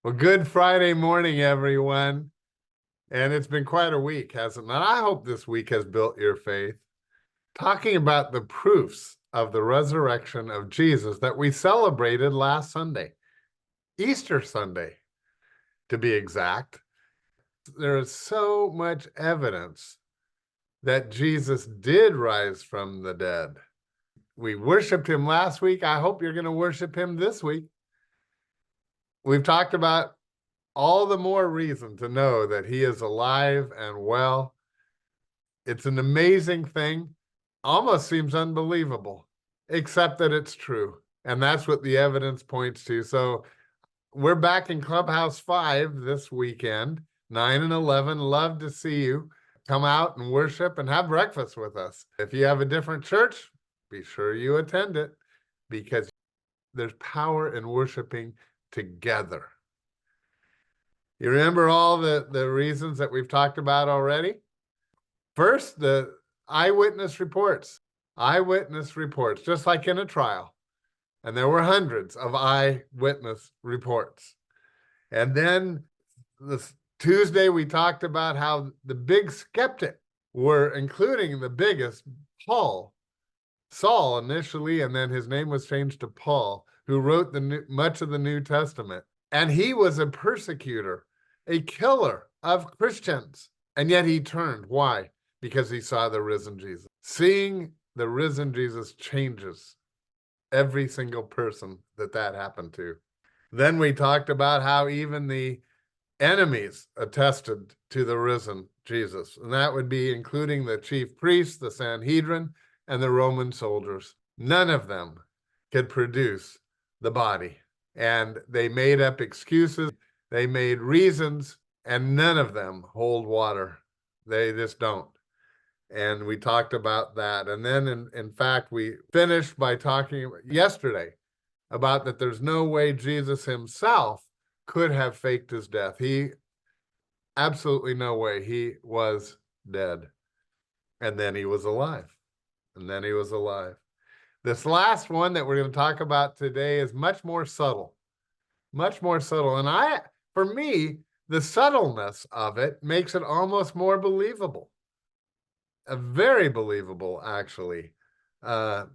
Well, good Friday morning, everyone. And it's been quite a week, hasn't it? And I hope this week has built your faith. Talking about the proofs of the resurrection of Jesus that we celebrated last Sunday, Easter Sunday, to be exact. There is so much evidence that Jesus did rise from the dead. We worshiped him last week. I hope you're going to worship him this week. We've talked about all the more reason to know that he is alive and well. It's an amazing thing. Almost seems unbelievable, except that it's true. And that's what the evidence points to. So we're back in Clubhouse 5 this weekend, 9 and 11. Love to see you. Come out and worship and have breakfast with us. If you have a different church, be sure you attend it because there's power in worshiping together. You remember all the reasons that we've talked about already? First, the eyewitness reports, just like in a trial. And there were hundreds of eyewitness reports. And then this Tuesday, we talked about how the big skeptic were, including the biggest, Saul initially, and then his name was changed to Paul, who wrote much of the New Testament. And he was a persecutor, a killer of Christians. And yet he turned. Why? Because he saw the risen Jesus. Seeing the risen Jesus changes every single person that happened to. Then we talked about how even the enemies attested to the risen Jesus. And that would be including the chief priests, the Sanhedrin, and the Roman soldiers. None of them could produce the body. And they made up excuses. They made reasons, and none of them hold water. They just don't. And we talked about that. And then, in fact, we finished by talking yesterday about that there's no way Jesus himself could have faked his death. Absolutely no way. He was dead. And then he was alive. This last one that we're going to talk about today is much more subtle. And for me, the subtleness of it makes it almost more believable. Very believable, actually. I'll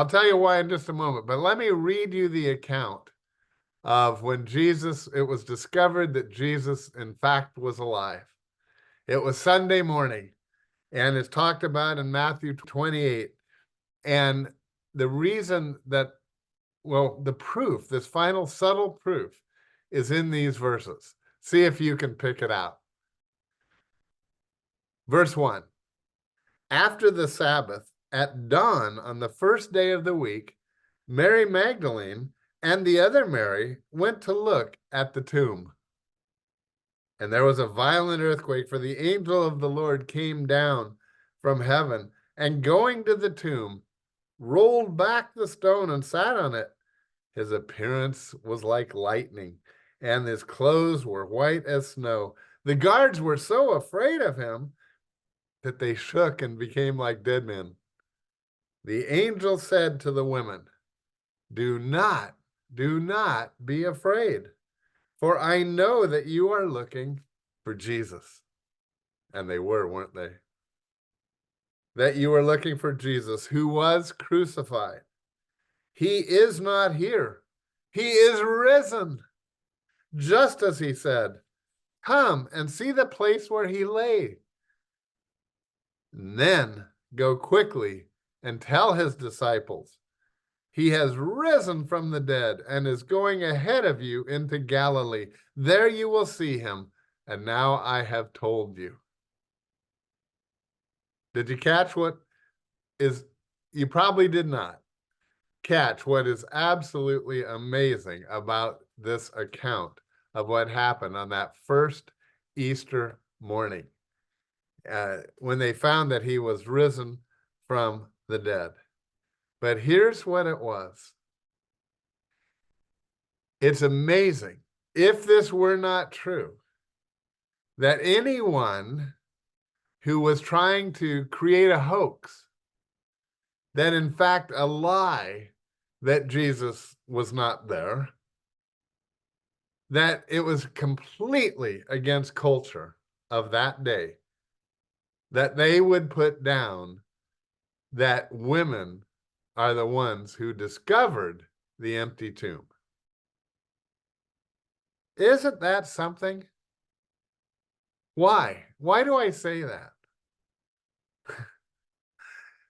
tell you why in just a moment, but let me read you the account of when it was discovered that Jesus, in fact, was alive. It was Sunday morning, and it's talked about in Matthew 28. And the reason that, the proof, this final subtle proof, is in these verses. See if you can pick it out. Verse 1. After the Sabbath, at dawn on the first day of the week, Mary Magdalene and the other Mary went to look at the tomb. And there was a violent earthquake, for the angel of the Lord came down from heaven, and going to the tomb, rolled back the stone and sat on it. His appearance was like lightning, and his clothes were white as snow. The guards were so afraid of him that they shook and became like dead men. The angel said to the women, do not be afraid, for I know that you are looking for Jesus. And they were, weren't they? That you are looking for Jesus, who was crucified. He is not here. He is risen, just as he said. Come and see the place where he lay. And then go quickly and tell his disciples, he has risen from the dead and is going ahead of you into Galilee. There you will see him. And now I have told you. Did you catch you probably did not catch what is absolutely amazing about this account of what happened on that first Easter morning, when they found that he was risen from the dead. But here's what it was. It's amazing, if this were not true, that anyone who was trying to create a hoax, that in fact a lie that Jesus was not there, that it was completely against culture of that day that they would put down that women are the ones who discovered the empty tomb. Isn't that something? Why? Why do I say that?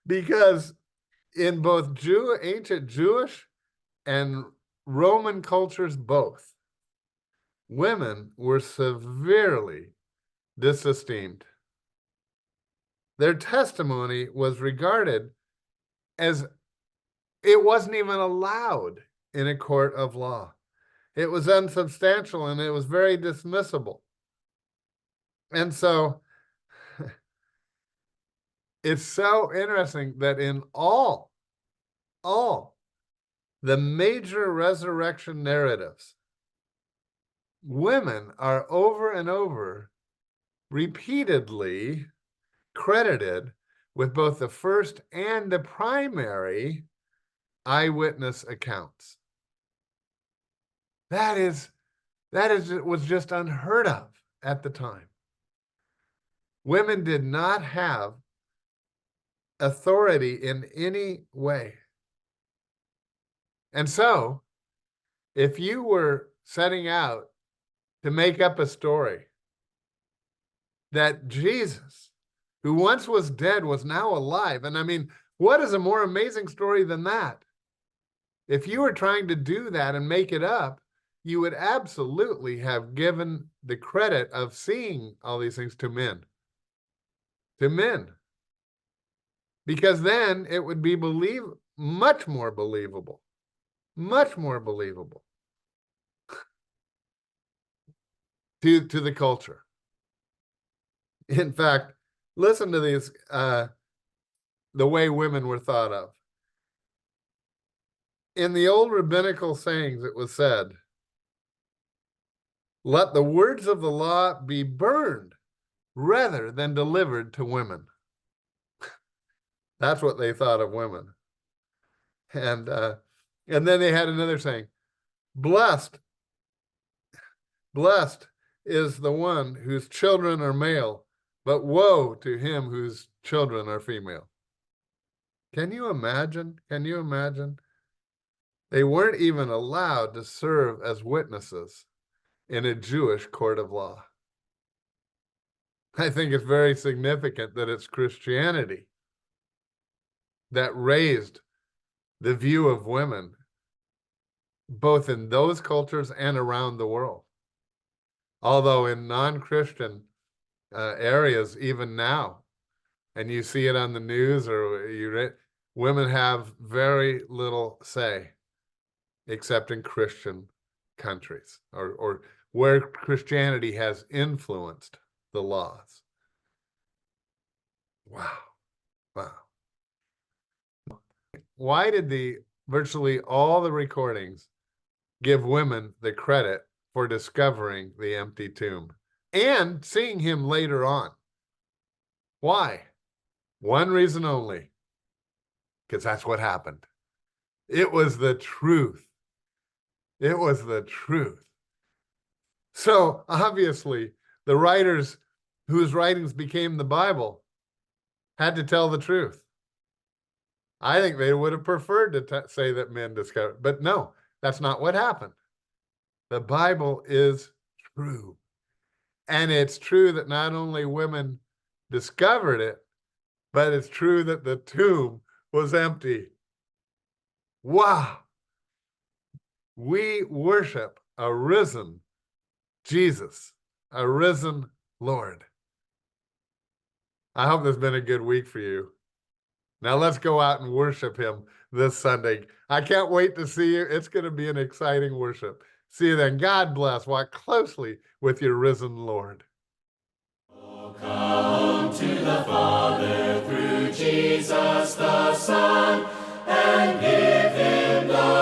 Because in both ancient Jewish and Roman cultures, both, women were severely disesteemed. Their testimony was regarded as it wasn't even allowed in a court of law. It was unsubstantial and it was very dismissible. And so it's so interesting that in all the major resurrection narratives, women are over and over repeatedly credited with both the first and the primary eyewitness accounts. That was just unheard of at the time. Women did not have authority in any way. And so, if you were setting out to make up a story that Jesus, who once was dead, was now alive, and I mean, what is a more amazing story than that? If you were trying to do that and make it up, you would absolutely have given the credit of seeing all these things to men. To men. Because then it would be much more believable. Much more believable to the culture. In fact, listen to these, the way women were thought of. In the old rabbinical sayings, it was said, "Let the words of the law be burned rather than delivered to women." That's what they thought of women. And then they had another saying, blessed is the one whose children are male, but woe to him whose children are female. Can you imagine? Can you imagine? They weren't even allowed to serve as witnesses in a Jewish court of law. I think it's very significant that it's Christianity that raised the view of women, both in those cultures and around the world. Although in non-Christian areas, even now, and you see it on the news or you read, women have very little say, except in Christian countries or where Christianity has influenced the laws. Wow. Wow. Why did virtually all the recordings give women the credit for discovering the empty tomb and seeing him later on? Why? One reason only, because that's what happened. It was the truth. It was the truth. So obviously, the writers whose writings became the Bible had to tell the truth. I think they would have preferred to say that men discovered, but no, that's not what happened. The Bible is true. And it's true that not only women discovered it, but it's true that the tomb was empty. Wow. We worship a risen Jesus, a risen Lord. I hope this has been a good week for you. Now let's go out and worship him this Sunday. I can't wait to see you. It's going to be an exciting worship. See you then. God bless. Walk closely with your risen Lord. Oh, come to the Father through Jesus the Son, and give him the